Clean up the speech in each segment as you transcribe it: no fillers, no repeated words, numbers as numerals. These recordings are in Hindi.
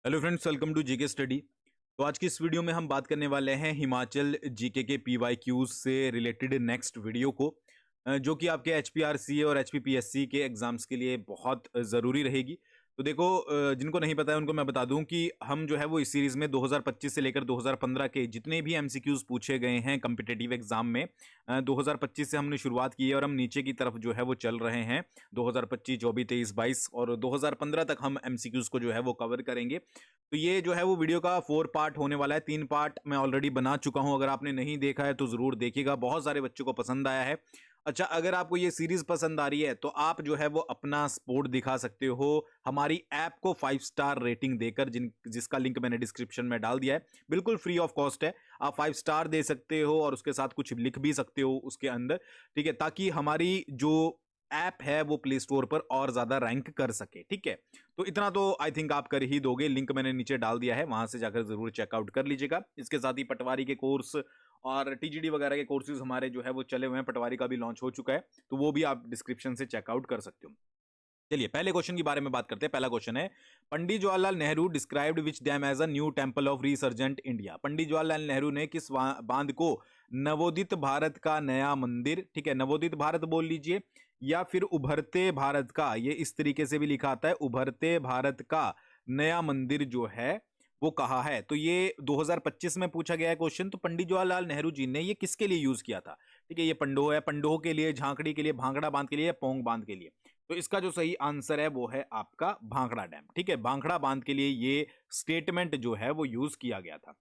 Hello friends, welcome to GK study. तो आज की इस वीडियो में हम बात करने वाले हैं हिमाचल जीके के पीवाईक्यूज से रिलेटेड नेक्स्ट वीडियो को, जो कि आपके एचपीआरसीए और एचपीपीएससी के एग्जाम्स के लिए बहुत ज़रूरी रहेगी। तो देखो, जिनको नहीं पता है उनको मैं बता दूं कि हम जो है वो इस सीरीज़ में 2025 से लेकर 2015 के जितने भी एमसीक्यूज पूछे गए हैं कम्पिटेटिव एग्जाम में, 2025 से हमने शुरुआत की है और हम नीचे की तरफ जो है वो चल रहे हैं। 2025, 24, 23, 22 और 2015 तक हम एमसीक्यूज को जो है वो कवर करेंगे। तो ये जो है वो वीडियो का 4 पार्ट होने वाला है। 3 पार्ट मैं ऑलरेडी बना चुका हूं, अगर आपने नहीं देखा है तो जरूर देखिएगा, बहुत सारे बच्चों को पसंद आया है। अच्छा, अगर आपको ये सीरीज पसंद आ रही है तो आप जो है वो अपना सपोर्ट दिखा सकते हो हमारी ऐप को 5 स्टार रेटिंग देकर, जिसका लिंक मैंने डिस्क्रिप्शन में डाल दिया है। बिल्कुल फ्री ऑफ कॉस्ट है। आप 5 स्टार दे सकते हो और उसके साथ कुछ लिख भी सकते हो उसके अंदर, ठीक है, ताकि हमारी जो ऐप है वो प्ले स्टोर पर और ज्यादा रैंक कर सके। ठीक है, तो इतना तो आई थिंक आप कर ही दोगे। लिंक मैंने नीचे डाल दिया है, वहां से जाकर जरूर चेकआउट कर लीजिएगा। इसके साथ ही पटवारी के कोर्स और टीजीडी वगैरह के कोर्सेज हमारे जो है वो चले हुए हैं। पटवारी का भी लॉन्च हो चुका है, तो वो भी आप डिस्क्रिप्शन से चेकआउट कर सकते हो। चलिए पहले क्वेश्चन के बारे में बात करते हैं। पहला क्वेश्चन है, Pandit Jawaharlal Nehru described which dam as a new temple of resurgent India. Pandit Jawaharlal Nehru ने किस बांध को नवोदित भारत का नया मंदिर, ठीक है, नवोदित भारत बोल लीजिए या फिर उभरते भारत का, ये इस तरीके से भी लिखा आता है, उभरते भारत का नया मंदिर जो है वो कहा है। तो ये 2025 में पूछा गया है क्वेश्चन। तो पंडित जवाहरलाल नेहरू जी ने ये किसके लिए यूज किया था? ठीक है, ये पंडोह है, पंडोह के लिए, झांकड़ी के लिए, भांगड़ा बांध के लिए या पोंग बांध के लिए। तो इसका जो सही आंसर है वो है आपका भांगड़ा डैम। ठीक है, भांगड़ा बांध के लिए ये स्टेटमेंट जो है वो यूज किया गया था।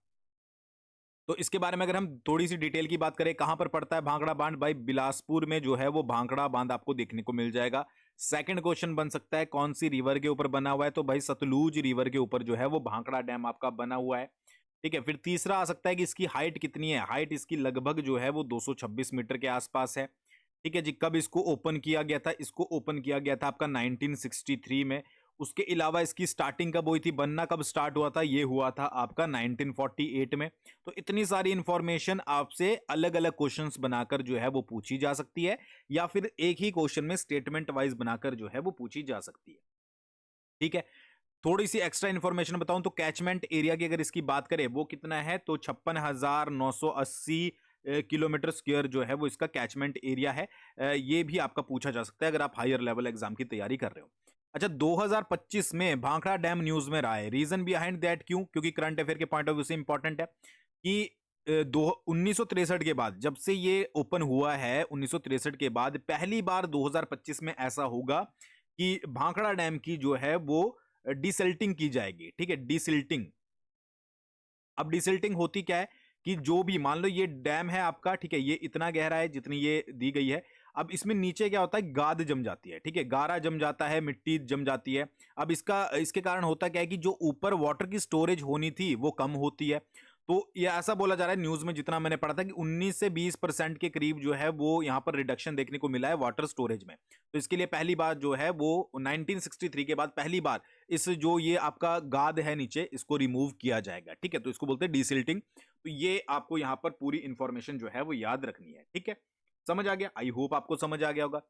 तो इसके बारे में अगर हम थोड़ी सी डिटेल की बात करें, कहां पर पड़ता है भांगड़ा बांध? भाई बिलासपुर में जो है वो भांगड़ा बांध आपको देखने को मिल जाएगा। सेकंड क्वेश्चन बन सकता है, कौन सी रिवर के ऊपर बना हुआ है? तो भाई सतलुज रिवर के ऊपर जो है वो भांगड़ा डैम आपका बना हुआ है। ठीक है, फिर तीसरा आ सकता है कि इसकी हाइट कितनी है। हाइट इसकी लगभग जो है वो 226 मीटर के आसपास है। ठीक है जी, कब इसको ओपन किया गया था? इसको ओपन किया गया था आपका 1963 में। उसके अलावा इसकी स्टार्टिंग कब हुई थी, बनना कब स्टार्ट हुआ था? ये हुआ था आपका 1948 में। तो इतनी सारी इंफॉर्मेशन आपसे अलग अलग क्वेश्चंस बनाकर जो है वो पूछी जा सकती है, या फिर एक ही क्वेश्चन में स्टेटमेंट वाइज बनाकर जो है वो पूछी जा सकती है। ठीक है, थोड़ी सी एक्स्ट्रा इन्फॉर्मेशन बताऊं तो कैचमेंट एरिया की अगर इसकी बात करें वो कितना है, तो 56,980 किलोमीटर स्क्वायर जो है वो इसका कैचमेंट एरिया है। ये भी आपका पूछा जा सकता है अगर आप हायर लेवल एग्जाम की तैयारी कर रहे हो। अच्छा, 2025 में भांखड़ा डैम न्यूज में रहा है, रीजन बिहाइंड दैट क्यों? क्योंकि करंट अफेयर के पॉइंट ऑफ व्यू से इंपॉर्टेंट है कि 1963 के बाद, जब से ये ओपन हुआ है 1963 के बाद पहली बार 2025 में ऐसा होगा कि भांखड़ा डैम की जो है वो डिसिल्टिंग की जाएगी। ठीक है, डिसिल्टिंग। अब डिसिल्टिंग होती क्या है कि जो भी मान लो ये डैम है आपका, ठीक है, ये इतना गहरा है जितनी ये दी गई है। अब इसमें नीचे क्या होता है, गाद जम जाती है। ठीक है, गारा जम जाता है, मिट्टी जम जाती है। अब इसके कारण होता क्या है कि जो ऊपर वाटर की स्टोरेज होनी थी वो कम होती है। तो ये ऐसा बोला जा रहा है न्यूज में, जितना मैंने पढ़ा था, कि 19 से 20% के करीब जो है वो यहाँ पर रिडक्शन देखने को मिला है वाटर स्टोरेज में। तो इसके लिए पहली बार जो है वो 1963 के बाद पहली बार इस जो ये आपका गाद है नीचे, इसको रिमूव किया जाएगा। ठीक है, तो इसको बोलते हैं डिसिल्टिंग। तो ये आपको यहां पर पूरी इंफॉर्मेशन जो है वो याद रखनी है। ठीक है, समझ आ गया? आई होप आपको समझ आ गया होगा।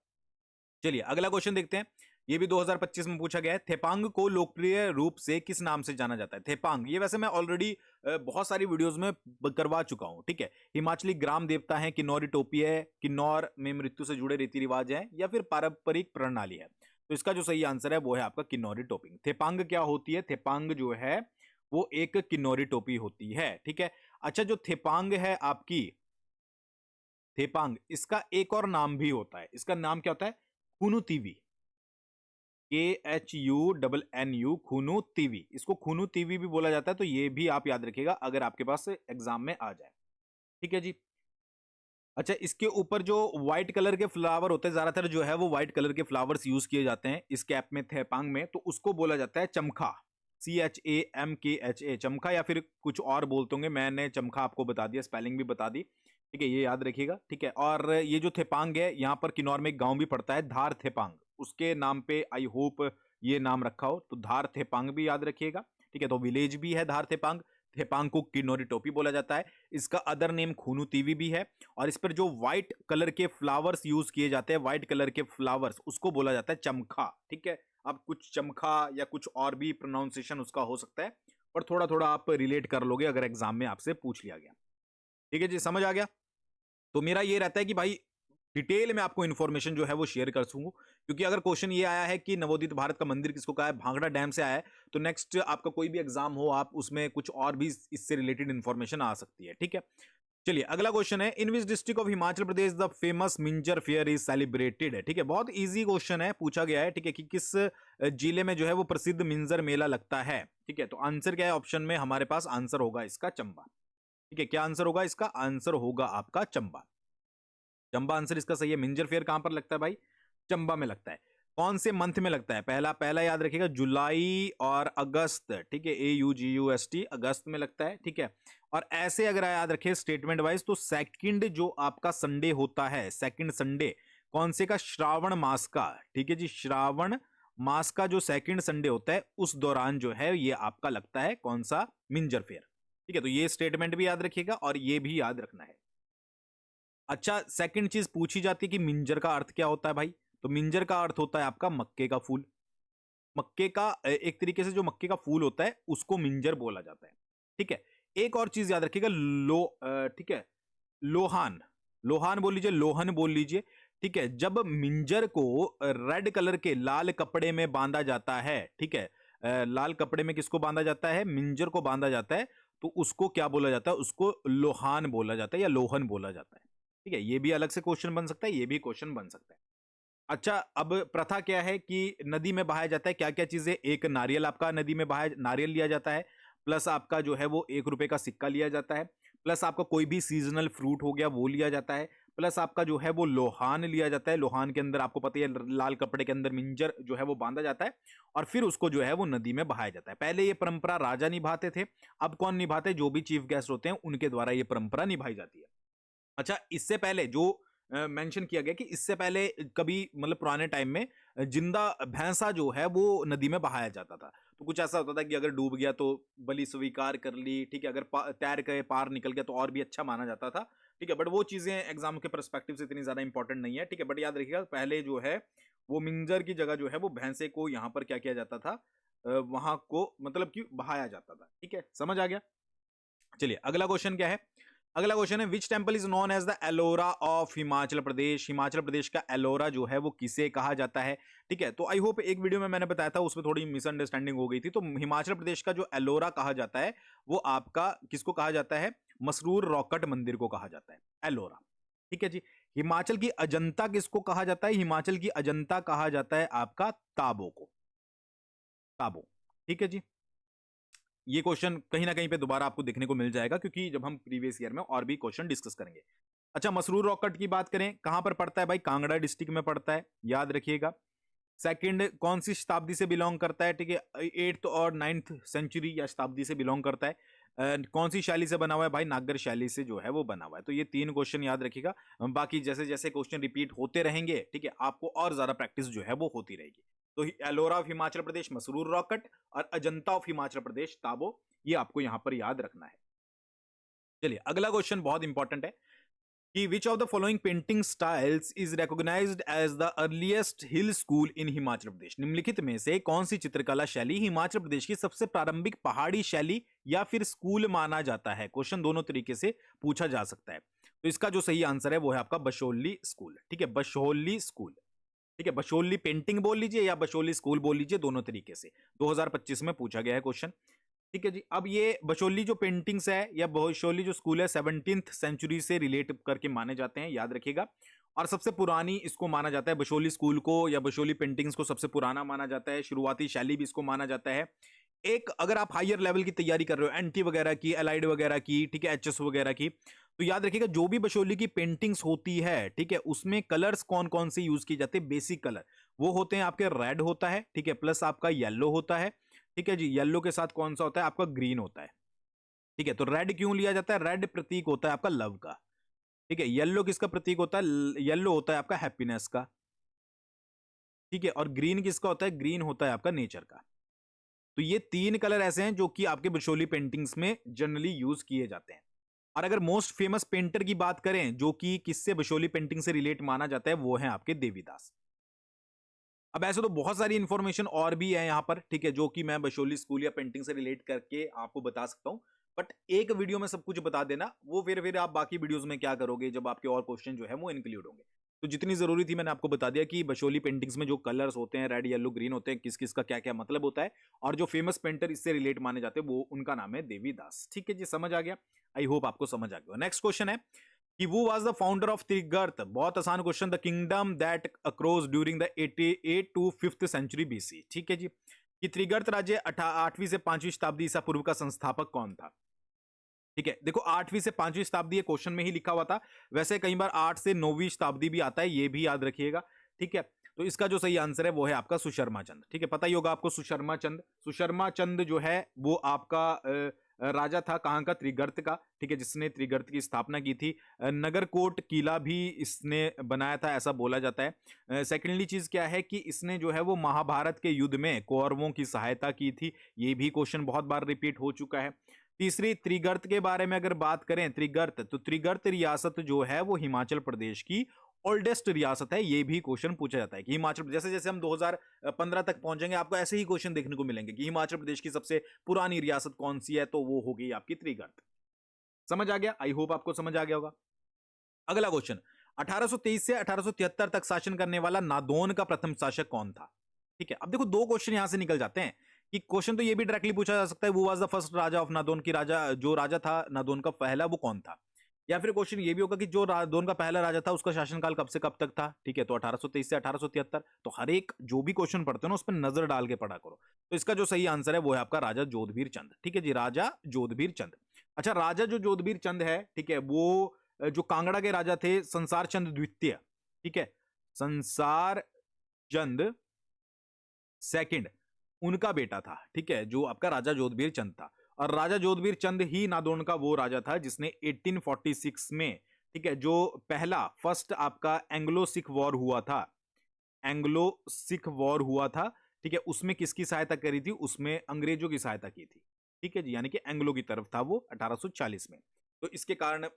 चलिए अगला क्वेश्चन देखते हैं। ये भी 2025 में पूछा गया है। थेपांग को लोकप्रिय रूप से किस नाम से जाना जाता है? थेपांग, ये वैसे मैं ऑलरेडी बहुत सारी वीडियोस में करवा चुका हूं। ठीक है, हिमाचली ग्राम देवता है, किन्नौरी टोपी है, किन्नौर में मृत्यु से जुड़े रीति रिवाज है, या फिर पारंपरिक प्रणाली है? तो इसका जो सही आंसर है वो है आपका किन्नौरी टोपी। थेपांग क्या होती है? थेपांग जो है वो एक किन्नौरी टोपी होती है। ठीक है, अच्छा, जो थेपांग है आपकी, थेपांग, इसका एक और नाम भी होता है। इसका नाम क्या होता है? खुनुतीवी। KHUNNU, खूनू तीवी। इसको खूनू तीवी भी बोला जाता है। तो ये भी आप याद रखिएगा अगर आपके पास एग्जाम में आ जाए। ठीक है जी। अच्छा, इसके ऊपर जो व्हाइट कलर के फ्लावर होते हैं, ज्यादातर जो है वो व्हाइट कलर के फ्लावर्स यूज किए जाते हैं इस कैप में, थेपांग में। तो उसको बोला जाता है चमखा। CHAMKHA, चमखा, या फिर कुछ और बोलते होंगे, मैंने चमखा आपको बता दिया, स्पेलिंग भी बता दी। ठीक है, ये याद रखिएगा। ठीक है, और ये जो थेपांग है, यहाँ पर किन्नौर में एक गांव भी पड़ता है, धार थेपांग, उसके नाम पे आई होप ये नाम रखा हो। तो धार थेपांग भी याद रखिएगा। ठीक है, तो विलेज भी है धार थेपांग। थेपांग को किन्नौरी टोपी बोला जाता है। इसका अदर नेम खूनू तीवी भी है। और इस पर जो व्हाइट कलर के फ्लावर्स यूज किए जाते हैं, व्हाइट कलर के फ्लावर्स, उसको बोला जाता है चमखा। ठीक है, आप कुछ चमखा या कुछ और भी प्रोनाउंसिएशन उसका हो सकता है, पर थोड़ा थोड़ा आप रिलेट कर लोगे अगर एग्जाम में आपसे पूछ लिया गया। ठीक है जी, समझ आ गया। तो मेरा ये रहता है कि भाई डिटेल में आपको इन्फॉर्मेशन जो है वो शेयर कर सकूं, क्योंकि अगर क्वेश्चन ये आया है कि नवोदित भारत का मंदिर किसको कहा है, भांगड़ा डैम से आया है, तो नेक्स्ट आपका कोई भी एग्जाम हो आप उसमें कुछ और भी इससे रिलेटेड इन्फॉर्मेशन आ सकती है। ठीक है, चलिए अगला क्वेश्चन है, in which district of Himachal Pradesh the famous Minjar fair is celebrated है। ठीक है, बहुत इजी क्वेश्चन है, पूछा गया है। ठीक है, कि किस जिले में जो है वो प्रसिद्ध मिंजर मेला लगता है। ठीक है, तो आंसर क्या है, ऑप्शन में हमारे पास आंसर होगा इसका चंबा। ठीक है, क्या आंसर होगा इसका, आंसर होगा आपका चंबा। चंबा आंसर इसका सही है। मिंजर फेयर कहां पर लगता है भाई, चंबा में लगता है। कौन से मंथ में लगता है, पहला पहला याद रखिएगा, जुलाई और अगस्त। ठीक है, AUGUST, अगस्त में लगता है। ठीक है, और ऐसे अगर याद रखें स्टेटमेंट वाइज, तो सेकंड जो आपका संडे होता है, सेकंड संडे कौन से का, श्रावण मास का। ठीक है जी, श्रावण मास का जो सेकंड संडे होता है उस दौरान जो है ये आपका लगता है कौन सा, मिंजर फेयर। ठीक है, तो ये स्टेटमेंट भी याद रखिएगा और ये भी याद रखना है। अच्छा, सेकंड चीज पूछी जाती है कि मिंजर का अर्थ क्या होता है भाई, तो मिंजर का अर्थ होता है आपका मक्के का फूल। मक्के का एक तरीके से जो मक्के का फूल होता है उसको मिंजर बोला जाता है। ठीक है, एक और चीज याद रखिएगा, ठीक है, लोहान, लोहान बोल लीजिए, लोहन बोल लीजिए। ठीक है, जब मिंजर को रेड कलर के लाल कपड़े में बांधा जाता है, ठीक है, लाल कपड़े में किसको बांधा जाता है, मिंजर को बांधा जाता है, तो उसको क्या बोला जाता है, उसको लोहान बोला जाता है या लोहन बोला जाता है। ठीक है, ये भी अलग से क्वेश्चन बन सकता है, ये भी क्वेश्चन बन सकता है। अच्छा, अब प्रथा क्या है कि नदी में बहाया जाता है क्या क्या चीजें, एक नारियल आपका नदी में बहाया, नारियल लिया जाता है, प्लस आपका जो है वो 1 रुपए का सिक्का लिया जाता है, प्लस आपका कोई भी सीजनल फ्रूट हो गया वो लिया जाता है, प्लस आपका जो है वो लोहान लिया जाता है। लोहान के अंदर आपको पता है लाल कपड़े के अंदर मिंजर जो है वो बांधा जाता है और फिर उसको जो है वो नदी में बहाया जाता है। पहले ये परंपरा राजा निभाते थे, अब कौन निभाते, जो भी चीफ गेस्ट होते हैं उनके द्वारा ये परंपरा निभाई जाती है। अच्छा, इससे पहले जो मेंशन किया गया कि इससे पहले कभी मतलब पुराने टाइम में जिंदा भैंसा जो है वो नदी में बहाया जाता था, तो कुछ ऐसा होता था कि अगर डूब गया तो बलि स्वीकार कर ली। ठीक है, अगर तैर के पार निकल गया तो और भी अच्छा माना जाता था। ठीक है, बट वो चीजें एग्जाम के परस्पेक्टिव से इतनी ज्यादा इंपॉर्टेंट नहीं है। ठीक है, बट याद रखिएगा पहले जो है वो मिंजर की जगह जो है वो भैंसे को यहाँ पर क्या किया जाता था, वहां को मतलब कि बहाया जाता था। ठीक है, समझ आ गया। चलिए अगला क्वेश्चन क्या है, अगला क्वेश्चन है, which temple is known as the Ellora of Himachal Pradesh. Himachal Pradesh का एलोरा जो है वो किसे कहा जाता है। ठीक है, तो आई होप एक वीडियो में मैंने बताया था उसमें थोड़ी मिसअंडरस्टैंडिंग हो गई थी। तो हिमाचल प्रदेश का जो एलोरा कहा जाता है वो आपका किसको कहा जाता है, मसरूर रॉकेट मंदिर को कहा जाता है एलोरा। ठीक है जी, हिमाचल की अजंता किसको कहा जाता है, हिमाचल की अजंता कहा जाता है आपका ताबो को, ताबो। ठीक है जी, ये क्वेश्चन कहीं ना कहीं पे दोबारा आपको देखने को मिल जाएगा क्योंकि जब हम प्रीवियस ईयर में और भी क्वेश्चन डिस्कस करेंगे। अच्छा, मसरूर रॉकेट की बात करें, कहां पर पड़ता है भाई, कांगड़ा डिस्ट्रिक्ट में पड़ता है, याद रखिएगा। सेकंड, कौन सी शताब्दी से बिलोंग करता है, ठीक है, 8th और 9th सेंचुरी या शताब्दी से बिलोंग करता है। कौन सी शैली से बना हुआ है भाई, नागर शैली से जो है वो बना हुआ है। तो ये 3 क्वेश्चन याद रखिएगा। बाकी जैसे जैसे क्वेश्चन रिपीट होते रहेंगे, ठीक है, आपको और ज्यादा प्रैक्टिस जो है वो होती रहेगी। तो Ellora of Himachal Pradesh Masroor rocket और अजंता ऑफ हिमाचल प्रदेश ताबो, ये आपको यहां पर याद रखना है। चलिए अगला क्वेश्चन बहुत इंपॉर्टेंट है कि which of the following painting styles is recognised as the earliest hill school in Himachal Pradesh. निम्नलिखित में से कौन सी चित्रकला शैली हिमाचल प्रदेश की सबसे प्रारंभिक पहाड़ी शैली या फिर स्कूल माना जाता है। क्वेश्चन दोनों तरीके से पूछा जा सकता है, तो इसका जो सही आंसर है वो है आपका बशोली स्कूल। ठीक है, बशोली स्कूल। ठीक है, बशोली पेंटिंग बोल लीजिए या बशोली स्कूल बोल लीजिए, दोनों तरीके से 2025 में पूछा गया है क्वेश्चन। ठीक है जी, अब ये बशोली जो पेंटिंग्स है या बशोली जो स्कूल है 17th सेंचुरी से रिलेट करके माने जाते हैं, याद रखिएगा। और सबसे पुरानी इसको माना जाता है, बशोली स्कूल को या बशोली पेंटिंग्स को सबसे पुराना माना जाता है, शुरुआती शैली भी इसको माना जाता है। एक अगर आप हायर लेवल की तैयारी कर रहे हो, एनटी वगैरह की, एलाइड वगैरह की, ठीक है, एचएस वगैरह की, तो याद रखिएगा जो भी बशोली की पेंटिंग्स होती है, ठीक है, उसमें कलर्स कौन कौन से यूज किए जाते हैं, बेसिक कलर वो होते हैं आपके रेड होता है, ठीक है, प्लस आपका येलो होता है। ठीक है जी, येलो के साथ कौन सा होता है आपका, ग्रीन होता है। ठीक है, तो रेड क्यों लिया जाता है, रेड प्रतीक होता है आपका लव का। ठीक है, येलो किसका प्रतीक होता है, येलो होता है आपका हैप्पीनेस का। ठीक है, और ग्रीन किसका होता है, ग्रीन होता है आपका नेचर का। तो ये 3 कलर ऐसे हैं जो कि आपके बशोली पेंटिंग्स में जनरली यूज किए जाते हैं। और अगर मोस्ट फेमस पेंटर की बात करें जो कि किससे बशोली पेंटिंग से रिलेट माना जाता है, वो है आपके देवीदास। अब ऐसे तो बहुत सारी इन्फॉर्मेशन और भी है यहाँ पर, ठीक है, जो कि मैं बशोली स्कूल या पेंटिंग से रिलेट करके आपको बता सकता हूँ। बट एक वीडियो में सब कुछ बता देना, वो फिर आप बाकी वीडियोस में क्या करोगे जब आपके और क्वेश्चन जो है वो इंक्लूड होंगे। तो जितनी जरूरी थी मैंने आपको बता दिया कि बशोली पेंटिंग्स में जो कलर्स होते हैं, रेड येलो ग्रीन होते हैं, किस किस का क्या क्या मतलब होता है, और जो फेमस पेंटर इससे रिलेट माने जाते हैं वो उनका नाम है देवीदास। ठीक है जी, समझ आ गया। आई होप आपको समझ आ गया। नेक्स्ट क्वेश्चन है कि who was the founder of Trigarta. बहुत आसान question. The kingdom that across during the 88 to 5th century BC. ठीक है जी, कि त्रिगर्त राज्य 8वीं से 5वीं शताब्दी ईसा पूर्व का संस्थापक कौन था? ठीक है, देखो 8वीं से 5वीं शताब्दी क्वेश्चन में ही लिखा हुआ था। वैसे कई बार 8 से 9वीं शताब्दी भी आता है, ये भी याद रखिएगा। ठीक है, तो इसका जो सही आंसर है वो है आपका सुशर्मा चंद। ठीक है, पता ही होगा आपको सुशर्मा चंद। सुशर्मा चंद जो है वो आपका राजा था, कहाँ का? त्रिगर्त का। ठीक है, जिसने त्रिगर्त की स्थापना की थी। नगरकोट किला भी इसने बनाया था, ऐसा बोला जाता है। सेकेंडली चीज क्या है कि इसने जो है वो महाभारत के युद्ध में कौरवों की सहायता की थी। ये भी क्वेश्चन बहुत बार रिपीट हो चुका है। तीसरी, त्रिगर्त के बारे में अगर बात करें, त्रिगर्त, तो त्रिगर्त रियासत जो है वो हिमाचल प्रदेश की ओल्डेस्ट रियासत है। ये भी क्वेश्चन पूछा जाता है कि हिमाचल, जैसे जैसे हम 2015 तक पहुंचेंगे आपको ऐसे ही क्वेश्चन देखने को मिलेंगे कि हिमाचल प्रदेश की सबसे पुरानी रियासत कौन सी है, तो वो होगी आपकी त्रिगर्त। समझ आ गया? आई होप आपको समझ आ गया होगा। अगला क्वेश्चन, 1823 से 1873 तक शासन करने वाला नादौन का प्रथम शासक कौन था? ठीक है, अब देखो दो क्वेश्चन यहां से निकल जाते हैं कि क्वेश्चन तो ये भी डायरेक्टली पूछा जा सकता है, वो was the first Raja of Nadaun, की जो राजा था नादौन का पहला, वो कौन था? या फिर क्वेश्चन ये भी होगा कि जो नादौन का पहला राजा था उसका शासनकाल कब से कब तक था? ठीक है, तो 1823 से 1873। तो हर एक जो भी क्वेश्चन पढ़ते हो ना उस पर नजर डाल के पढ़ा करो। तो इसका जो सही आंसर है वो है आपका राजा जोधवीर चंद। ठीक है जी, राजा जोधवीर चंद। अच्छा, राजा जो जोधवीर चंद है, ठीक है, वो जो कांगड़ा के राजा थे संसार चंद द्वितीय। ठीक है, संसार चंद सेकंड उनका बेटा था। ठीक है, जो आपका राजा जोधवीर चंद था। और राजा जोधवीर चंद ही नादौन का वो राजा था जिसने 1846 में, ठीक है, जो पहला फर्स्ट आपका एंग्लो सिख वॉर हुआ था, एंग्लो सिख वॉर हुआ था। ठीक है, उसमें किसकी सहायता करी थी? उसमें अंग्रेजों की सहायता की थी। ठीक है जी, यानी कि एंग्लो की तरफ था वो 1840 में। तो इसके कारण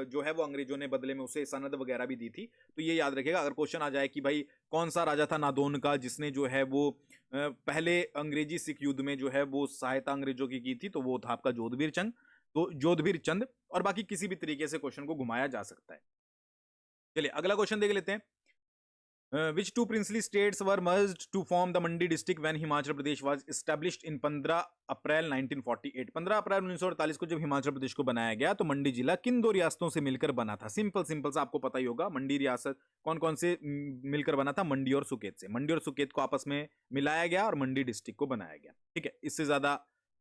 जो है वो अंग्रेजों ने बदले में उसे सनद वगैरह भी दी थी। तो ये याद रखिएगा अगर क्वेश्चन आ जाए कि भाई कौन सा राजा था नादौन का जिसने जो है वो पहले अंग्रेजी सिख युद्ध में जो है वो सहायता अंग्रेजों की थी, तो वो था आपका जोधवीर चंद। तो जोधवीर चंद, और बाकी किसी भी तरीके से क्वेश्चन को घुमाया जा सकता है। चलिए अगला क्वेश्चन देख लेते हैं। Which two princely states were merged to form the Mandi district when Himachal Pradesh was established in 15 अप्रैल 1948? 15 अप्रैल 1948 को जब हिमाचल प्रदेश को बनाया गया तो मंडी जिला किन दो रियासतों से मिलकर बना था? सिंपल सिंपल सा आपको पता ही होगा। मंडी रियासत कौन कौन से मिलकर बना था? मंडी और सुकेत से। मंडी और सुकेत को आपस में मिलाया गया और मंडी डिस्ट्रिक्ट को बनाया गया। ठीक है, इससे ज्यादा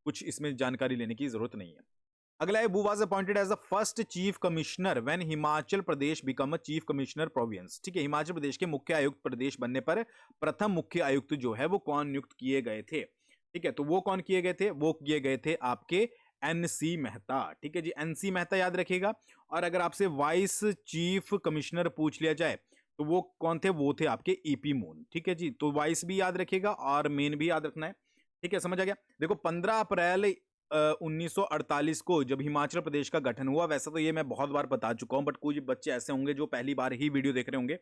कुछ इसमें जानकारी लेने की जरूरत नहीं है। अगला है, who was appointed as the first chief commissioner when Himachal Pradesh become a chief commissioner province? ठीक है, हिमाचल प्रदेश के मुख्य आयुक्त प्रदेश बनने पर प्रथम मुख्य आयुक्त जो है वो कौन नियुक्त किए गए थे? ठीक है, तो वो कौन किए गए थे? वो किए गए थे आपके एनसी मेहता। ठीक है जी, एनसी मेहता याद रखिएगा। और अगर आपसे वाइस चीफ कमिश्नर पूछ लिया जाए तो वो कौन थे? वो थे आपके ईपी मून। ठीक है जी, तो वाइस भी याद रखिएगा और मेन भी याद रखना है। ठीक है, समझ आ गया। देखो 15 अप्रैल 1948 को जब हिमाचल प्रदेश का गठन हुआ, वैसे तो ये मैं बहुत बार बता चुका हूं बट कुछ बच्चे ऐसे होंगे जो पहली बार ही वीडियो देख रहे होंगे।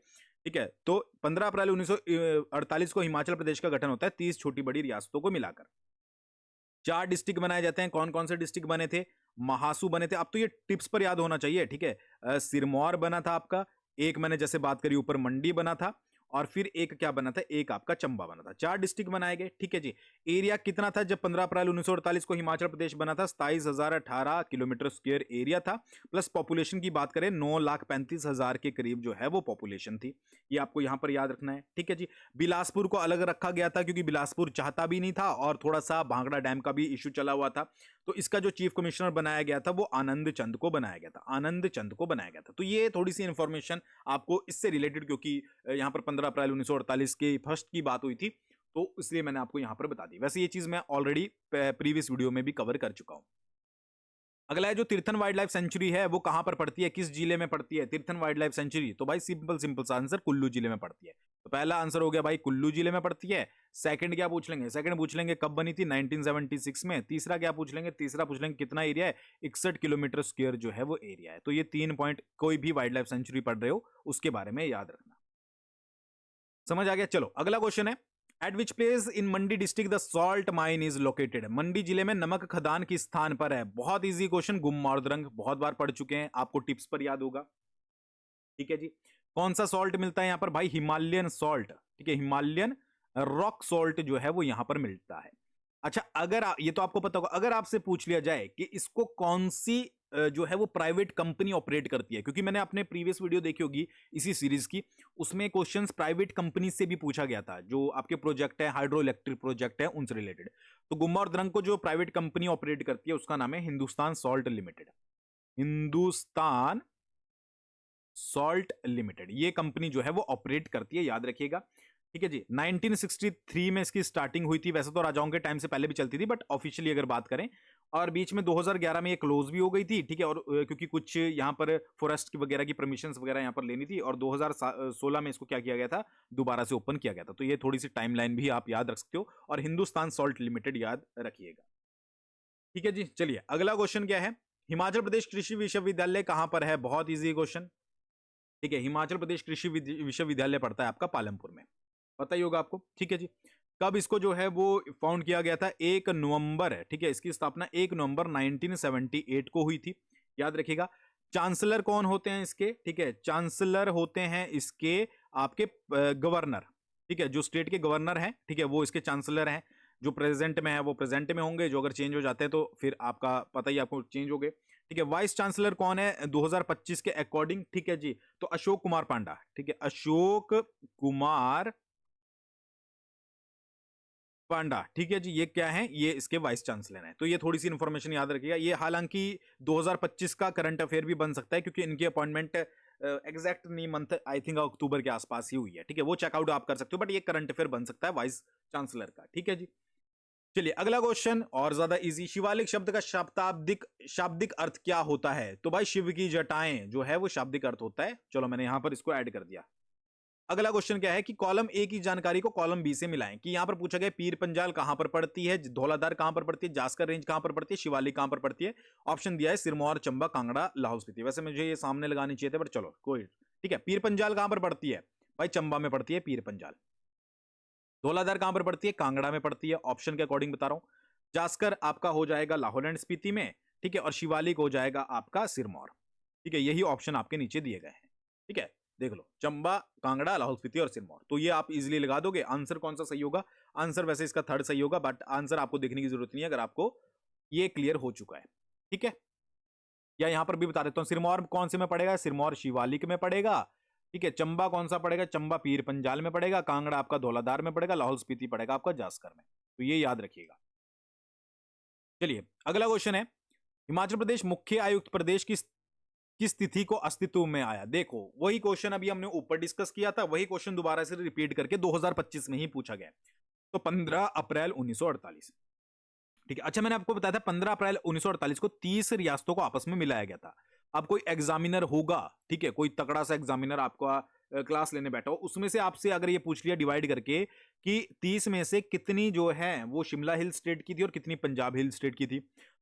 ठीक है, तो 15 अप्रैल 1948 को हिमाचल प्रदेश का गठन होता है 30 छोटी बड़ी रियासतों को मिलाकर। 4 डिस्ट्रिक्ट बनाए जाते हैं। कौन कौन से डिस्ट्रिक्ट बने थे? महासू बने थे। अब तो ये टिप्स पर याद होना चाहिए। ठीक है, सिरमौर बना था आपका, एक मैंने जैसे बात करी ऊपर मंडी बना था, और फिर एक क्या बना था? एक आपका चंबा बना था। 4 डिस्ट्रिक्ट बनाए गए। ठीक है जी, एरिया कितना था जब 15 अप्रैल 1948 को हिमाचल प्रदेश बना था? 27,018 किलोमीटर स्क्वायर एरिया था। प्लस पॉपुलेशन की बात करें 9,35,000 के करीब जो है वो पॉपुलेशन थी। ये आपको यहां पर याद रखना है। ठीक है जी, बिलासपुर को अलग रखा गया था क्योंकि बिलासपुर चाहता भी नहीं था और थोड़ा सा भांगड़ा डैम का भी इश्यू चला हुआ था। तो इसका जो चीफ कमिश्नर बनाया गया था वो आनंद चंद को बनाया गया था। आनंद चंद को बनाया गया था। तो ये थोड़ी सी इंफॉर्मेशन आपको इससे रिलेटेड, क्योंकि यहाँ पर 15 अप्रैल 1948 के फर्स्ट की बात हुई थी, तो इसलिए मैंने आपको यहां पर बता दी। वैसे ये चीज मैं ऑलरेडी प्रीवियस वीडियो में भी कवर कर चुका हूं। अगला है, जो तीर्थन वाइल्ड लाइफ सेंचुरी है वो कहां पर पड़ती है? किस जिले में पड़ती है तीर्थन वाइल्ड लाइफ सेंचुरी? तो भाई सिंपल सिंपल सा आंसर, कुल्लू जिले में पड़ती है। तो पहला आंसर हो गया भाई, कुल्लू जिले में पड़ती है। सेकंड क्या पूछ लेंगे? सेकंड पूछ लेंगे कब बनी थी? 1976 में। तीसरा क्या पूछ लेंगे? तीसरा पूछ लेंगे कितना एरिया है? 61 किलोमीटर स्क्वायर जो है वो एरिया है। तो ये 3 पॉइंट कोई भी वाइल्ड लाइफ सेंचुरी पढ़ रहे हो उसके बारे में याद रखना। समझ आ गया। चलो अगला क्वेश्चन है, at which place in Mandi district the salt mine is located. Mandi जिले में नमक खदान किस स्थान पर है? बहुत इजी क्वेश्चन, गुममार्दरंग, बहुत बार पढ़ चुके हैं, आपको टिप्स पर याद होगा। ठीक है जी, कौन सा सॉल्ट मिलता है यहां पर भाई? Himalayan salt. ठीक है, हिमालयन रॉक सॉल्ट जो है वो यहां पर मिलता है। अच्छा, अगर ये तो आपको पता होगा, अगर आपसे पूछ लिया जाए कि इसको कौन सी जो है वो प्राइवेट कंपनी ऑपरेट करती है, क्योंकि मैंने अपने प्रीवियस वीडियो देखी होगी इसी सीरीज की, उसमें क्वेश्चंस प्राइवेट कंपनी से भी पूछा गया था, जो आपके प्रोजेक्ट है, हाइड्रो इलेक्ट्रिक प्रोजेक्ट है, उनसे रिलेटेड। तो गुम्मा और द्रंग को जो प्राइवेट कंपनी ऑपरेट करती है उसका नाम है Hindustan salt limited. Hindustan salt limited, ये कंपनी जो है वो ऑपरेट करती है, याद रखिएगा। ठीक है जी, 1963 में इसकी स्टार्टिंग हुई थी, वैसे तो राजाओं के टाइम से पहले भी चलती थी, बट ऑफिशियली अगर बात करें, और बीच में 2011 में ये क्लोज भी हो गई थी। ठीक है, और क्योंकि कुछ यहाँ पर फॉरेस्ट की वगैरह की परमिशंस वगैरह यहाँ पर लेनी थी, और 2016 में इसको क्या किया गया था, दोबारा से ओपन किया गया था। तो ये थोड़ी सी टाइमलाइन भी आप याद रख सकते हो, और हिंदुस्तान सॉल्ट लिमिटेड याद रखिएगा। ठीक है जी, चलिए अगला क्वेश्चन क्या है, हिमाचल प्रदेश कृषि विश्वविद्यालय कहां पर है? बहुत ईजी क्वेश्चन। ठीक है, हिमाचल प्रदेश कृषि विश्वविद्यालय पड़ता है आपका पालमपुर में, पता ही होगा आपको। ठीक है जी, कब इसको जो है वो फाउंड किया गया था? 1 नवंबर है। ठीक है, इसकी स्थापना 1 नवंबर 1978 को हुई थी, याद रखिएगा। चांसलर कौन होते हैं इसके? ठीक है, चांसलर होते हैं इसके आपके गवर्नर। ठीक है, जो स्टेट के गवर्नर हैं, ठीक है, वो इसके चांसलर हैं। जो प्रेजेंट में है वो प्रेजेंट में होंगे, जो अगर चेंज हो जाते हैं तो फिर आपका पता ही, आपको चेंज हो गए। ठीक है, वाइस चांसलर कौन है 2025 के अकॉर्डिंग? ठीक है जी, तो अशोक कुमार पांडा। ठीक है, अशोक कुमार पांडा। ठीक है जी, ये क्या है? ये इसके वाइस चांसलर हैं। तो ये थोड़ी सी इंफॉर्मेशन याद रखिएगा। ये हालांकि 2025 का करंट अफेयर भी बन सकता है, क्योंकि इनकी अपॉइंटमेंट एग्जैक्ट नहीं, मंथ आई थिंक अक्टूबर के आसपास ही हुई है। ठीक है, वो चेकआउट आप कर सकते हो, बट ये करंट अफेयर बन सकता है वाइस चांसलर का। ठीक है जी, चलिए अगला क्वेश्चन और ज्यादा इजी, शिवालिक शब्द का शाब्दिक शाब्दिक अर्थ क्या होता है? तो भाई शिव की जटाएं जो है वो शाब्दिक अर्थ होता है। चलो मैंने यहां पर इसको ऐड कर दिया। अगला क्वेश्चन क्या है कि कॉलम ए की जानकारी को कॉलम बी से मिलाएं। कि यहां पर पूछा गया पीर पंजाल कहां पर पड़ती है, धौलाधार कहां पर पड़ती है, जास्कर रेंज कहां पर पड़ती है, शिवालिक कहां पर पड़ती है। ऑप्शन दिया है सिरमौर, चंबा, कांगड़ा, लाहौल स्पीति। वैसे मुझे ये सामने लगानी चाहिए थे, बट चलो कोई। ठीक है, पीर पंजाल कहां पर पड़ती है? भाई चंबा में पड़ती है पीर पंजाल। धौलाधार कहां पर पड़ती है? कांगड़ा में पड़ती है, ऑप्शन के अकॉर्डिंग बता रहा हूं। जास्कर आपका हो जाएगा लाहौल एंड स्पीति में। ठीक है, और शिवालिक हो जाएगा आपका सिरमौर। ठीक है, यही ऑप्शन आपके नीचे दिए गए हैं। ठीक है, देख लो, चंबा, कांगड़ा, लाहौल स्पीति और सिरमौर। तो ये आप इजीली लगा दोगे। आंसर कौन सा सही होगा? आंसर वैसे इसका थर्ड सही होगा, बट आंसर आपको देखने की जरूरत नहीं है अगर आपको ये क्लियर हो चुका है। ठीक है, या यहां पर भी बता देता हूं, सिरमौर कौन से में पड़ेगा? सिरमौर शिवालिक में पड़ेगा। ठीक है, चंबा कौन सा पड़ेगा? चंबा पीर पंजाल में पड़ेगा। कांगड़ा आपका धौलाधार में पड़ेगा। लाहौल स्पीति पड़ेगा आपका जास्कर में। तो ये याद रखिएगा। चलिए अगला क्वेश्चन है, हिमाचल प्रदेश मुख्य आयुक्त प्रदेश की किस तिथि को अस्तित्व में आया? देखो, वही क्वेश्चन अभी हमने ऊपर डिस्कस किया था, वही क्वेश्चन दोबारा से रिपीट करके 2025 में ही पूछा गया। तो 15 अप्रैल 1948। ठीक है, अच्छा मैंने आपको बताया था 15 अप्रैल 1948 को 30 रियासतों को आपस में मिलाया गया था। अब कोई एग्जामिनर होगा, ठीक है, कोई तगड़ा सा एग्जामिनर आपका क्लास लेने बैठा हो, उसमें से आपसे अगर ये पूछ लिया डिवाइड करके कि 30 में से कितनी जो है वो शिमला हिल स्टेट की थी और कितनी पंजाब हिल स्टेट की थी,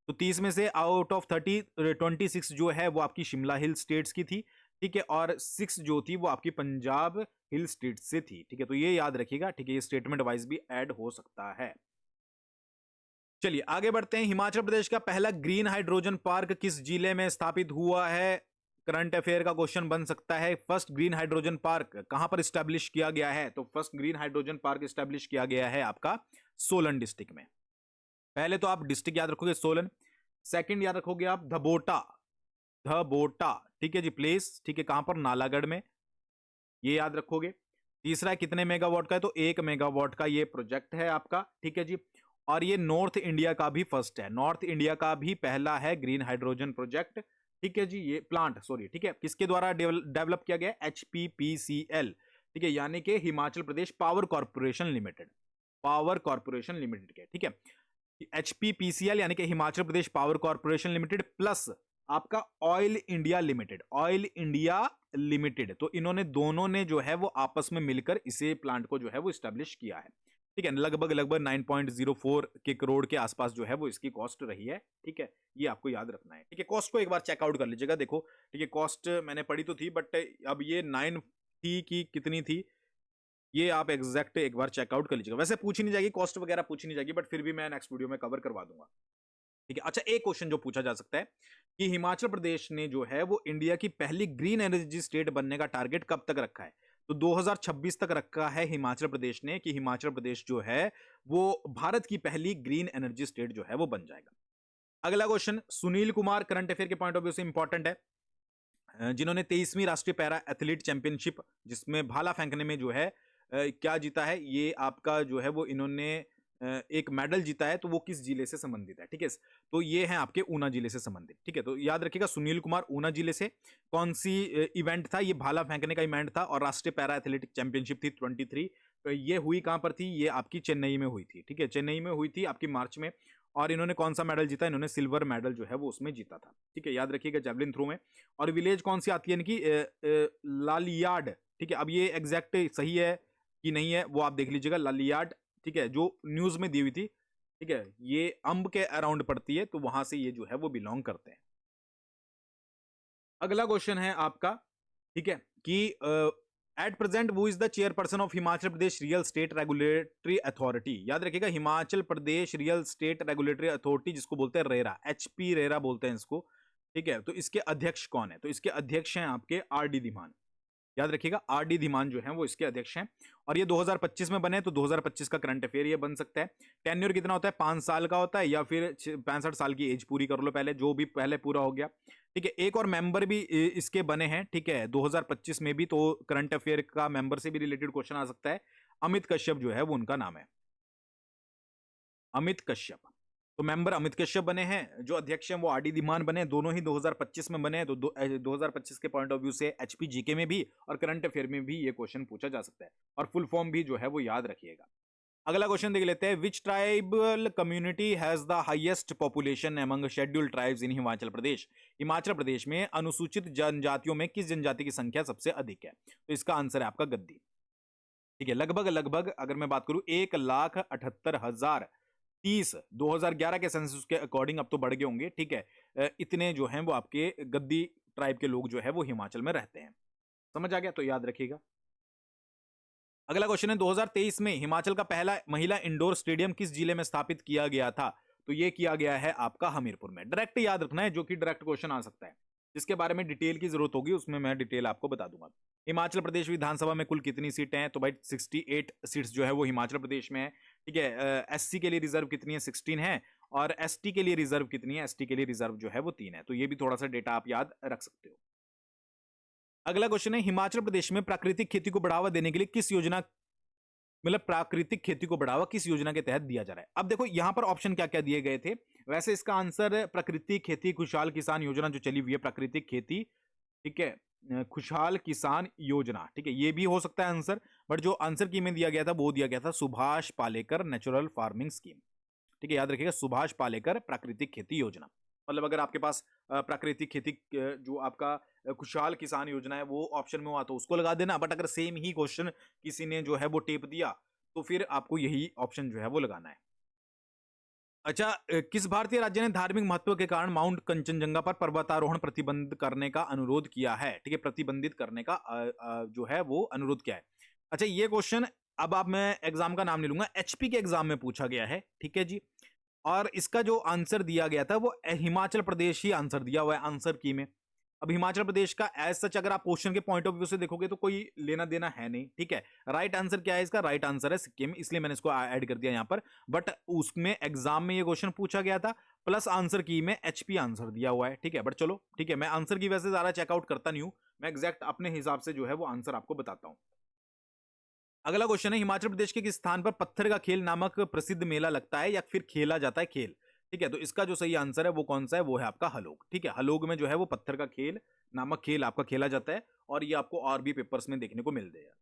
तो 30 में से आउट ऑफ 26 जो है वो आपकी शिमला हिल स्टेट्स की थी। ठीक है, और 6 जो थी वो आपकी पंजाब हिल स्टेट से थी। ठीक है, तो ये याद रखिएगा। ठीक है, ये स्टेटमेंट वाइज भी ऐड हो सकता है। चलिए आगे बढ़ते हैं, हिमाचल प्रदेश का पहला ग्रीन हाइड्रोजन पार्क किस जिले में स्थापित हुआ है? करंट अफेयर का क्वेश्चन बन सकता है। फर्स्ट ग्रीन हाइड्रोजन पार्क कहां पर स्टैब्लिश किया गया है? तो first green hydrogen park establish किया गया है आपका सोलन डिस्ट्रिक्ट में। पहले तो आप डिस्ट्रिक्ट याद रखोगे सोलन, सेकंड याद रखोगे आप धबोटा, धबोटा। ठीक है जी, प्लेस, ठीक है, कहां पर? नालागढ़ में, ये याद रखोगे। तीसरा कितने मेगावाट का है? तो 1 मेगावाट का ये प्रोजेक्ट है आपका। ठीक है जी, और ये नॉर्थ इंडिया का भी फर्स्ट है, नॉर्थ इंडिया का भी पहला है ग्रीन हाइड्रोजन प्रोजेक्ट। ठीक है जी, ये प्लांट, सॉरी, ठीक है, किसके द्वारा डेवलप किया गया? HPPCL। ठीक है, यानी कि Himachal Pradesh power corporation limited, power corporation limited के। ठीक है, HPPCL यानी कि Himachal Pradesh power corporation limited plus आपका oil India limited, oil India limited. तो इन्होंने दोनों ने जो है वो आपस में मिलकर इसे प्लांट को जो है वो स्टैब्लिश किया है। ठीक है, लगभग लगभग 9.04 के करोड़ के आसपास जो है वो इसकी कॉस्ट रही है। ठीक है, ये आपको याद रखना है। ठीक है, कॉस्ट को एक बार चेकआउट कर लीजिएगा। देखो, ठीक है, कॉस्ट मैंने पढ़ी तो थी, बट अब ये 9 थी कि कितनी थी ये आप एग्जैक्ट एक बार चेकआउट कर लीजिएगा। वैसे पूछी नहीं जाएगी, कॉस्ट वगैरह पूछी नहीं जाएगी, बट फिर भी मैं नेक्स्ट वीडियो में कवर करवा दूंगा। ठीक है। अच्छा, एक क्वेश्चन जो पूछा जा सकता है कि हिमाचल प्रदेश ने जो है वो इंडिया की पहली ग्रीन एनर्जी स्टेट बनने का टारगेट कब तक रखा है? तो 2026 तक रखा है हिमाचल प्रदेश ने कि हिमाचल प्रदेश जो है वो भारत की पहली ग्रीन एनर्जी स्टेट जो है वो बन जाएगा। अगला question Sunil Kumar, current affair के पॉइंट ऑफ व्यू से इंपॉर्टेंट है, जिन्होंने 23वीं राष्ट्रीय पैरा एथलीट चैंपियनशिप जिसमें भाला फेंकने में जो है क्या जीता है, ये आपका जो है वो इन्होंने एक मेडल जीता है, तो वो किस जिले से संबंधित है? ठीक है, तो ये है आपके ऊना जिले से संबंधित। ठीक है, तो याद रखिएगा सुनील कुमार ऊना जिले से। कौन सी इवेंट था? ये भाला फेंकने का इवेंट था और राष्ट्रीय पैरा एथलेटिक चैंपियनशिप थी 23। तो ये हुई कहां पर थी? ये आपकी चेन्नई में हुई थी। ठीक है, चेन्नई में हुई थी आपकी मार्च में। और इन्होंने कौन सा मेडल जीता? इन्होंने सिल्वर मेडल जो है वो उसमें जीता था। ठीक है, याद रखिएगा जेवलिन थ्रो में। और विलेज कौन सी आती है इनकी? लालियाड। ठीक है, अब ये एग्जैक्ट सही है कि नहीं है वो आप देख लीजिएगा, लालियाड। ठीक है, जो न्यूज में दी हुई थी। ठीक है, ये अंब के अराउंड पड़ती है, तो वहां से ये जो है वो बिलोंग करते हैं। अगला क्वेश्चन है आपका, ठीक है, कि एट प्रेजेंट वो is the chairperson of Himachal Pradesh real estate regulatory authority. याद रखिएगा Himachal Pradesh real estate regulatory authority, जिसको बोलते हैं रेरा, एचपी रेरा बोलते हैं इसको। ठीक है, तो इसके अध्यक्ष कौन है? तो इसके अध्यक्ष हैं आपके आर डी धीमान। याद रखिएगा आर डी धीमान जो है वो इसके अध्यक्ष हैं। और ये 2025 में बने, तो 2025 का करंट अफेयर ये बन सकता है। टेन्योर कितना होता है? 5 साल का होता है, या फिर 65 साल की एज पूरी कर लो पहले, जो भी पहले पूरा हो गया। ठीक है, एक और मेंबर भी इसके बने हैं। ठीक है, 2025 में भी, तो करंट अफेयर का मेंबर से भी रिलेटेड क्वेश्चन आ सकता है। अमित कश्यप जो है वो उनका नाम है, अमित कश्यप। तो मेंबर अमित कश्यप बने हैं, जो अध्यक्ष हैं वो आर डी धीमान बने, दोनों ही 2025 में बने हैं। तो 2025 के पॉइंट ऑफ व्यू से एचपीजीके में भी और करंट अफेयर में भी ये क्वेश्चन पूछा जा सकता है, और फुल फॉर्म भी जो है वो याद रखिएगा। अगला क्वेश्चन देख लेते हैं, which tribal community has the highest population among scheduled tribes in Himachal Pradesh? Himachal Pradesh में अनुसूचित जनजातियों में किस जनजाति की संख्या सबसे अधिक है? तो इसका आंसर है आपका गद्दी। ठीक है, लगभग लगभग अगर मैं बात करूं 1,78,030 2011 के सेंसस के अकॉर्डिंग, अब तो बढ़ गए होंगे। ठीक है, इतने जो हैं वो आपके गद्दी ट्राइब के लोग जो है वो हिमाचल में रहते हैं। समझ आ गया? तो याद रखिएगा। अगला क्वेश्चन है, 2023 में हिमाचल का पहला महिला इंडोर स्टेडियम किस जिले में स्थापित किया गया था? तो ये किया गया है आपका हमीरपुर में। डायरेक्ट याद रखना है, जो कि डायरेक्ट क्वेश्चन आ सकता है। जिसके बारे में डिटेल की जरूरत होगी उसमें मैं डिटेल आपको बता दूंगा। हिमाचल प्रदेश विधानसभा में कुल कितनी सीटें हैं? तो भाई 68 सीट्स जो है वो हिमाचल प्रदेश में है। ठीक है, एससी के लिए रिजर्व कितनी है? 16 है। और एसटी के लिए रिजर्व कितनी है? एसटी के लिए रिजर्व जो है वो 3 है। तो ये भी थोड़ा सा डेटा आप याद रख सकते हो। अगला क्वेश्चन है, हिमाचल प्रदेश में प्राकृतिक खेती को बढ़ावा देने के लिए किस योजना, मतलब प्राकृतिक खेती को बढ़ावा किस योजना के तहत दिया जा रहा है? अब देखो यहां पर ऑप्शन क्या क्या दिए गए थे। वैसे इसका आंसर प्राकृतिक खेती खुशहाल किसान योजना जो चली हुई है, प्राकृतिक खेती। ठीक है, खुशहाल किसान योजना। ठीक है, ये भी हो सकता है आंसर, बट जो आंसर की में दिया गया था वो दिया गया था Subhash Palekar natural farming scheme. ठीक है, याद रखिएगा सुभाष पालेकर प्राकृतिक खेती योजना। मतलब अगर आपके पास प्राकृतिक खेती जो आपका खुशहाल किसान योजना है वो ऑप्शन में हुआ तो उसको लगा देना, बट अगर सेम ही क्वेश्चन किसी ने जो है वो टेप दिया तो फिर आपको यही ऑप्शन जो है वो लगाना है। अच्छा, किस भारतीय राज्य ने धार्मिक महत्व के कारण माउंट कंचनजंगा पर पर्वतारोहण प्रतिबंध करने का अनुरोध किया है? ठीक है, प्रतिबंधित करने का जो है वो अनुरोध किया है। अच्छा, ये क्वेश्चन अब आप, मैं एग्जाम का नाम नहीं लूंगा, एचपी के एग्जाम में पूछा गया है। ठीक है जी, और इसका जो आंसर दिया गया था वो हिमाचल प्रदेश ही आंसर दिया हुआ है आंसर की में। अब हिमाचल प्रदेश का एज सच अगर आप क्वेश्चन के पॉइंट ऑफ व्यू से देखोगे तो कोई लेना देना है नहीं। ठीक है, राइट आंसर क्या है इसका? राइट आंसर है सिक्किम, इसलिए मैंने इसको ऐड कर दिया यहां पर। बट उसमें एग्जाम में ये क्वेश्चन पूछा गया था, प्लस आंसर की में एचपी आंसर दिया हुआ है। ठीक है, बट चलो ठीक है, मैं आंसर की वैसे ज्यादा चेकआउट करता नहीं हूं, मैं एग्जैक्ट अपने हिसाब से जो है वो आंसर आपको बताता हूं। अगला क्वेश्चन है, हिमाचल प्रदेश के किस स्थान पर पत्थर का खेल नामक प्रसिद्ध मेला लगता है या फिर खेला जाता है खेल? ठीक है, तो इसका जो सही आंसर है वो कौन सा है? वो है आपका हलोग। ठीक है, हलोग में जो है वो पत्थर का खेल नामक खेल आपका खेला जाता है, और ये आपको और भी पेपर्स में देखने को मिल जाएगा।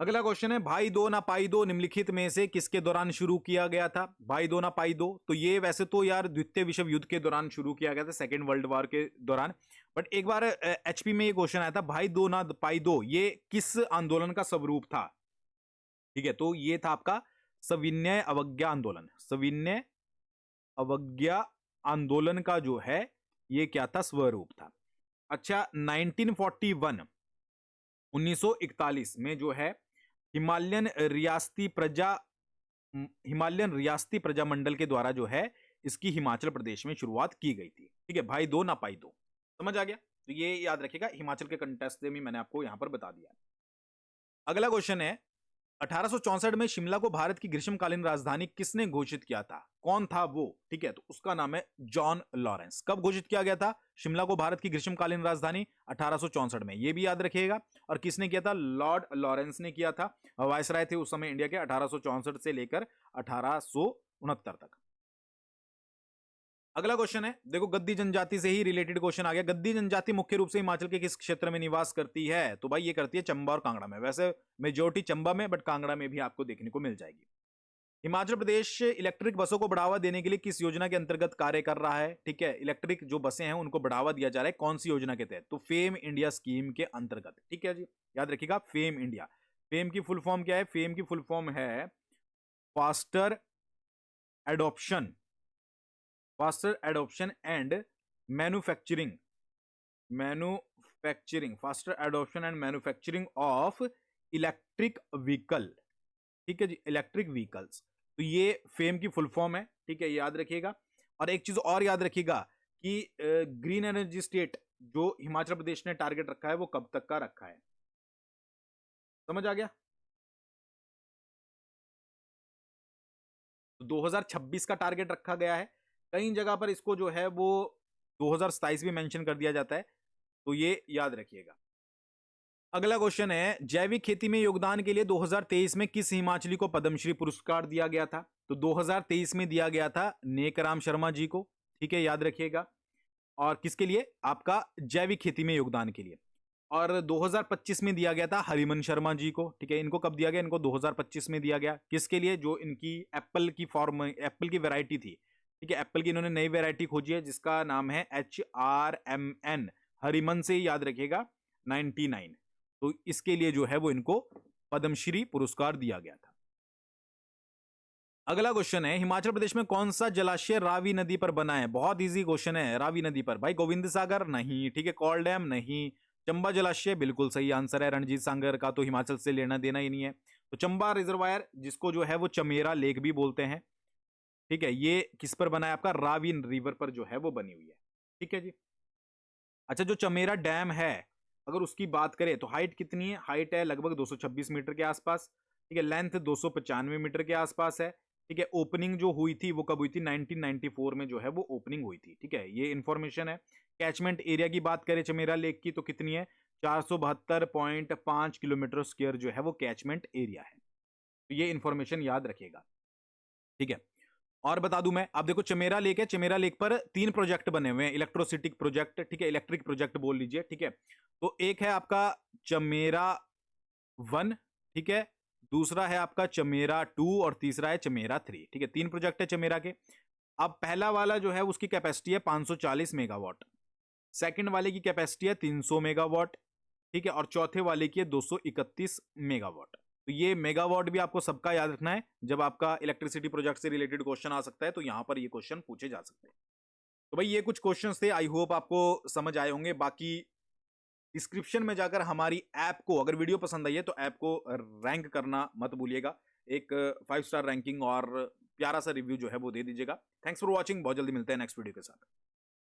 अगला क्वेश्चन है, भाई दो ना पाई दो निम्नलिखित में से किसके दौरान शुरू किया गया था? भाई दो ना पाई दो, तो ये वैसे तो यार द्वितीय विश्व युद्ध के दौरान शुरू किया गया था, सेकेंड वर्ल्ड वॉर के दौरान। बट एक बार एचपी में ये क्वेश्चन आया था, भाई दो ना पाई दो ये किस आंदोलन का स्वरूप था? ठीक है, तो ये था आपका सविनय अवज्ञा आंदोलन। सविनय अवज्ञा आंदोलन का जो है ये क्या था? स्वरूप था। अच्छा, 1941 1941 में जो है हिमालयन रियासती प्रजामंडल के द्वारा जो है इसकी हिमाचल प्रदेश में शुरुआत की गई थी। ठीक है, भाई दो ना पाई दो, समझ आ गया। तो ये याद रखिएगा, हिमाचल के कंटेस्ट में मैंने आपको यहां पर बता दिया। अगला क्वेश्चन है, 1864 में शिमला को भारत की ग्रीष्मकालीन राजधानी किसने घोषित किया था? कौन था वो? ठीक है, तो उसका नाम है जॉन लॉरेंस। कब घोषित किया गया था शिमला को भारत की ग्रीष्मकालीन राजधानी? 1864 में, ये भी याद रखिएगा। और किसने किया था? लॉर्ड लॉरेंस ने किया था। वायसराय थे उस समय इंडिया के, 1864 से लेकर 1869 तक। अगला क्वेश्चन है, देखो गद्दी जनजाति से ही रिलेटेड क्वेश्चन आ गया। गद्दी जनजाति मुख्य रूप से हिमाचल के किस क्षेत्र में निवास करती है? तो भाई ये करती है चंबा और कांगड़ा में। वैसे मेजोरिटी चंबा में, बट कांगड़ा में भी आपको देखने को मिल जाएगी। हिमाचल प्रदेश इलेक्ट्रिक बसों को बढ़ावा देने के लिए किस योजना के अंतर्गत कार्य कर रहा है? ठीक है, इलेक्ट्रिक जो बसें हैं उनको बढ़ावा दिया जा रहा है, कौन सी योजना के तहत? तो फेम इंडिया स्कीम के अंतर्गत। ठीक है जी, याद रखिएगा फेम इंडिया। फेम की फुल फॉर्म क्या है? फेम की फुल फॉर्म है faster adoption and manufacturing faster adoption and manufacturing of electric vehicle. ठीक है जी, इलेक्ट्रिक व्हीकल्स। तो ये फेम की फुल फॉर्म है। ठीक है, याद रखिएगा। और एक चीज और याद रखिएगा कि ग्रीन एनर्जी स्टेट जो हिमाचल प्रदेश ने टारगेट रखा है वो कब तक का रखा है? समझ आ गया? तो 2026 का टारगेट रखा गया है। कई जगह पर इसको जो है वो 2027 भी मेंशन कर दिया जाता है, तो ये याद रखिएगा। अगला क्वेश्चन है, जैविक खेती में योगदान के लिए 2023 में किस हिमाचली को पद्मश्री पुरस्कार दिया गया था? तो 2023 में दिया गया था नेकराम शर्मा जी को। ठीक है, याद रखिएगा। और किसके लिए? आपका जैविक खेती में योगदान के लिए। और 2025 में दिया गया था हरिमन शर्मा जी को। ठीक है, इनको कब दिया गया? इनको 2025 में दिया गया। किसके लिए? जो इनकी एप्पल की वैरायटी थी। ठीक है, एप्पल की इन्होंने नई वैरायटी खोजी है जिसका नाम है HRMN। हरिमन से याद रखिएगा 99। तो इसके लिए जो है वो इनको पद्मश्री पुरस्कार दिया गया था। अगला क्वेश्चन है, हिमाचल प्रदेश में कौन सा जलाशय रावी नदी पर बना है? बहुत इजी क्वेश्चन है। रावी नदी पर भाई गोविंद सागर नहीं, ठीक है, कॉल डैम नहीं, चंबा जलाशय बिल्कुल सही आंसर है। रणजीत सागर का तो हिमाचल से लेना देना ही नहीं है। तो चंबा रिजर्वायर जिसको जो है वो चमेरा लेक भी बोलते हैं। ठीक है, ये किस पर बना है? आपका रावी रिवर पर जो है वो बनी हुई है। ठीक है जी। अच्छा, जो चमेरा डैम है अगर उसकी बात करें तो हाइट कितनी है? हाइट है लगभग 226 मीटर के आसपास। ठीक है, लेंथ 295 मीटर के आसपास है। ठीक है, ओपनिंग जो हुई थी वो कब हुई थी? 1994 में जो है वो ओपनिंग हुई थी। ठीक है, ये इंफॉर्मेशन है। कैचमेंट एरिया की बात करें चमेरा लेक की तो कितनी है? 472.5 किलोमीटर स्क्वायर जो है वो कैचमेंट एरिया है। तो ये इंफॉर्मेशन याद रखिएगा। ठीक है, और बता दूं मैं, अब देखो चमेरा लेक है, चमेरा लेक पर 3 प्रोजेक्ट बने हुए हैं, इलेक्ट्रोसिटी प्रोजेक्ट। ठीक है, इलेक्ट्रिक प्रोजेक्ट बोल लीजिए। ठीक है, तो एक है आपका चमेरा 1। ठीक है, दूसरा है आपका चमेरा 2 और तीसरा है चमेरा 3। ठीक है, 3 प्रोजेक्ट है चमेरा के। अब पहला वाला जो है उसकी कैपेसिटी है 540 मेगावाट, सेकंड वाले की कैपेसिटी है 300 मेगावाट। ठीक है, और चौथे वाले की है 231 मेगावाट। तो ये मेगावाट भी आपको सबका याद रखना है, जब आपका इलेक्ट्रिसिटी प्रोजेक्ट से रिलेटेड क्वेश्चन आ सकता है तो यहां पर ये क्वेश्चन पूछे जा सकते हैं। तो भाई ये कुछ क्वेश्चंस थे, आई होप आपको समझ आए होंगे। बाकी डिस्क्रिप्शन में जाकर हमारी ऐप को, अगर वीडियो पसंद आई है तो ऐप को रैंक करना मत भूलिएगा। एक 5 स्टार रैंकिंग और प्यारा सा रिव्यू जो है वो दे दीजिएगा। थैंक्स फॉर वॉचिंग, बहुत जल्दी मिलते हैं नेक्स्ट वीडियो के साथ।